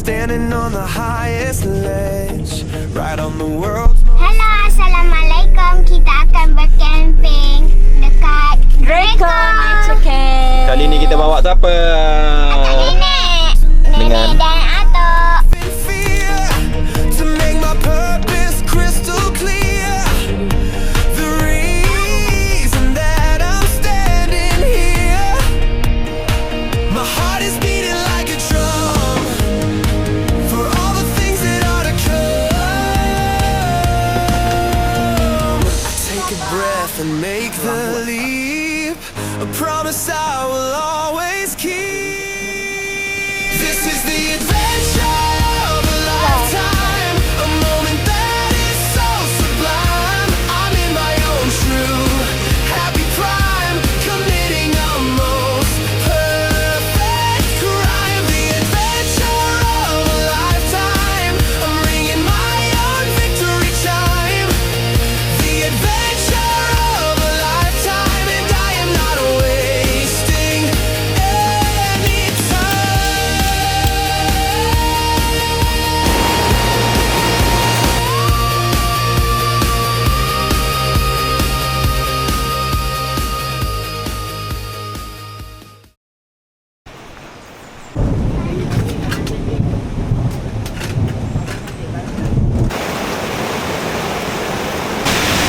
Standing on the highest ledge, right on the world. Hello, Assalamualaikum. Kita akan bercamping dekat Draco Nature Camp. Kali ni kita bawa tu apa? Akak nenek. Nenek dan atuk. Fear to make my purpose crystal clear. The reason that I'm standing here, my heart is beating like a drum for all the things that are to come. I take a breath and make the leap, a promise I will always keep. This is the adventure of a lifetime, a moment that is so sublime. I'm in my own true happy prime, committing a most perfect crime. The adventure of a lifetime, I'm ringing my own victory chime. The adventure of a lifetime, and I am not wasting any time.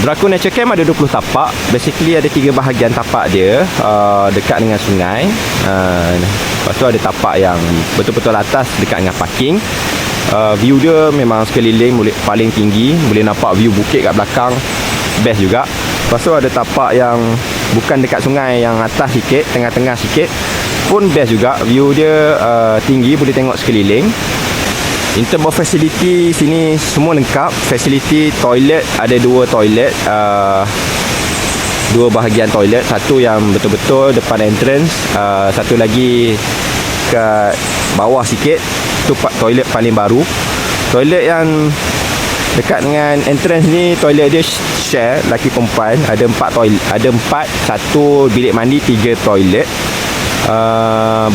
Draco Nature Camp ada 20 tapak. Basically ada 3 bahagian tapak dia, dekat dengan sungai. Lepas tu ada tapak yang betul-betul atas dekat dengan parking. View dia memang sekeliling boleh paling tinggi, boleh nampak view bukit kat belakang. Best juga. Lepas tu ada tapak yang bukan dekat sungai, yang atas sikit, tengah-tengah sikit, pun best juga. View dia tinggi, boleh tengok sekeliling. In term of facility, sini semua lengkap. Facility toilet, ada 2 toilet, 2 bahagian toilet. Satu yang betul-betul depan entrance, satu lagi kat bawah sikit. Itu toilet paling baru. Toilet yang dekat dengan entrance ni, toilet dia share, laki perempuan. Ada 4 toilet, ada 4, 1 bilik mandi, 3 toilet.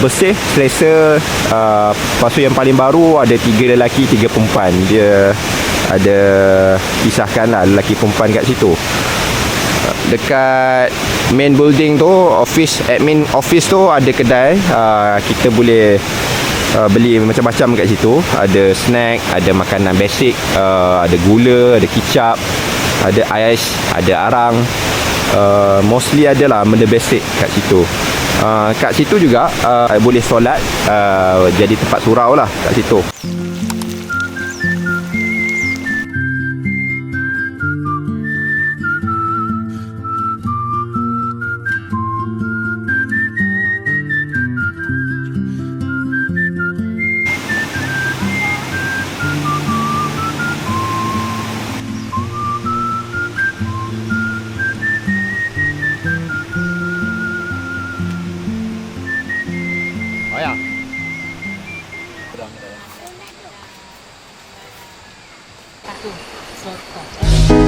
Bersih, selesa. Lepas tu yang paling baru ada 3 lelaki, 3 perempuan. Dia ada pisahkan lah lelaki perempuan kat situ. Dekat main building tu, office, admin office tu ada kedai. Kita boleh beli macam-macam kat situ. Ada snack, ada makanan basic, ada gula, ada kicap, ada ais, ada arang. Mostly adalah benda basic kat situ. Kat situ juga boleh solat, jadi tempat surau lah kat situ.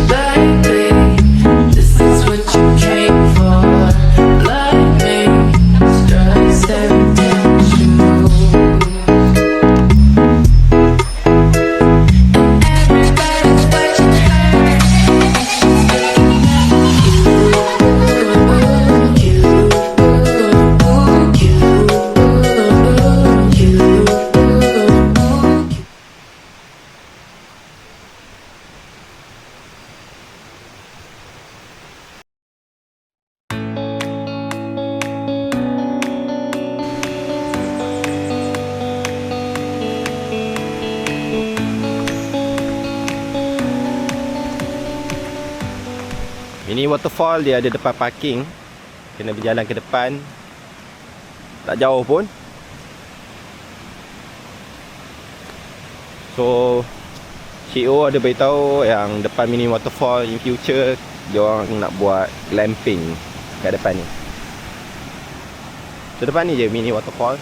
Baby, this is what you came for. Like me, strikes every time you move. And everybody's watching her. Ini waterfall, dia ada depan parking. Kena berjalan ke depan, tak jauh pun. So CEO ada beritahu yang depan mini waterfall in future dia orang nak buat glamping kat depan ni. Tu depan ni je mini waterfall.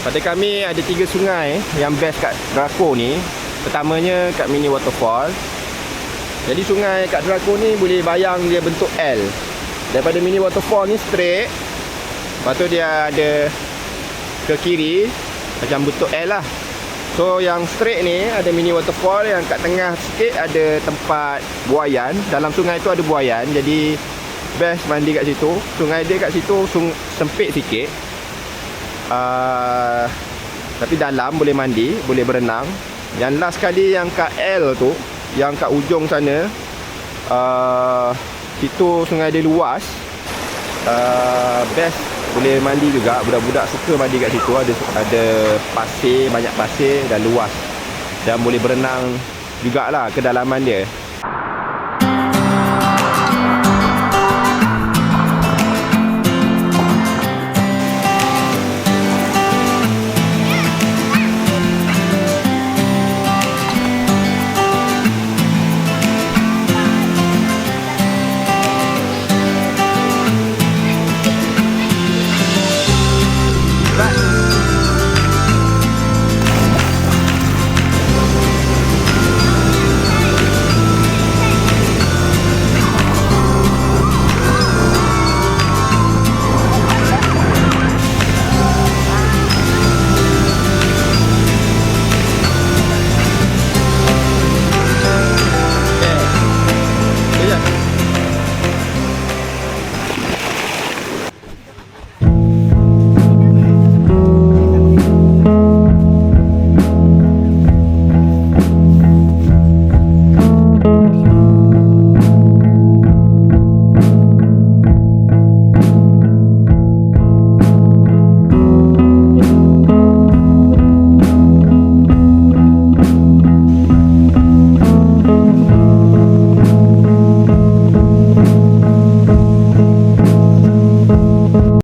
Pada kami ada 3 sungai yang best kat Drakor ni. Pertamanya kat mini waterfall. Jadi sungai kat Drakor ni boleh bayang dia bentuk L. Daripada mini waterfall ni straight. Lepas tu dia ada ke kiri macam bentuk L lah. So yang straight ni ada mini waterfall, yang kat tengah sikit ada tempat buaian. Dalam sungai tu ada buaian, jadi best mandi kat situ. Sungai dia kat situ sempit sikit. Tapi dalam boleh mandi, boleh berenang. Yang last kali yang kat L tu, yang kat ujung sana, situ sungai dia luas. Best boleh mandi juga. Budak-budak suka mandi kat situ. Ada pasir, banyak pasir dan luas. Dan boleh berenang jugalah kedalaman dia.